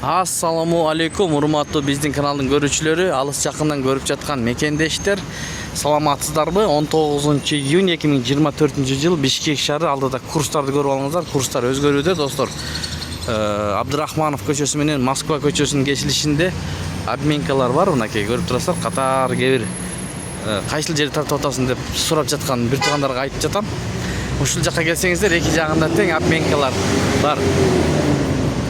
Assalamu алейкум, урматтуу биздин каналдын көрүүчүлөрү, алыс жакындан көрүп жаткан мекендештер. Саламатсыздарбы? 19 июнь 2024 жыл Бишкек шаары алдыда курстарды көрүп алыңыздар. Курстар өзгөрүүдө, достор. Абдырахманов көчөсү менен Москва көчөсүнүн кесилишинде обменкалар бар. Мынакей көрүп турасыздар, катар кебир кайсыл жерди тартып атасың деп сурап жаткан бир туугандарга айтып жатам. Ушул жакка келсеңиздер, эки жагында тең обменкалар бар.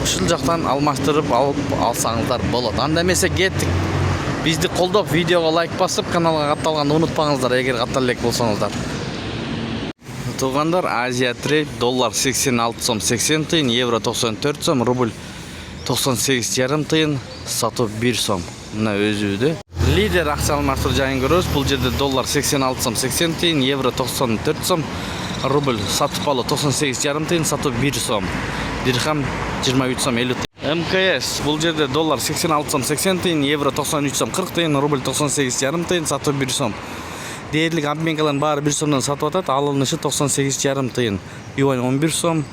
Ушул жактан алмаштырып алсаңыздар болот. Анда эмесе кеттик. Бизди колдоп, видеого лайк басып, каналга катталганды унутпаңыздар, эгер каттала элек болсоңуздар. Туугандар, Азия Трейд доллар 86 сом 80 тыйын, евро 94 сом, рубль 98,5 тыйын, сатуу 1 сом. Мына өзүдө. Лидер акча алмаштыруу жайын көрөбүз. Бул жерде доллар 86 сом 80 тыйын, евро 94 сом, рубль сатып алуу 98,5 тыйын, сатуу 1 сом. Дирхам 23 сом 50 тыйын. МКС бул жерде доллар 86 сом 80 тыйын, евро 93 сом 40 тыйын, рубль 98,5 тыйын, сатуу 1 сом. Дээрлик обменкалардын баары 1 сомдон сатып атат, алынышы 98,5 тыйын. Юань 11 сом,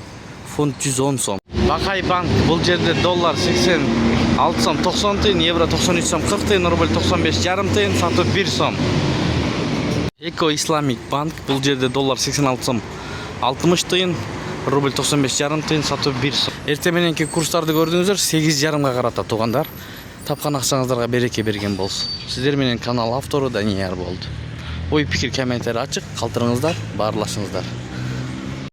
фунт 110 сом. Бакай банк бул жерде доллар 86 сом 90 тыйын, евро 93 сом 40 тыйын, рубль 95,5 тыйын, сатуу 1 сом. Эко Исламик банк бул жерде доллар 86 сом 60 тыйын, рубль 95,5 тыйын, сатуу 1 сом. Эртең мененки курстарды көрдүңүздөр, 8,5 карата туугандар. Тапкан акчаңыздарга береке берген болсун. Сиздер менен канал автору Данияр болду. Ой пикир комментарий ачык, калтырыңыздар, баарлашыңыздар.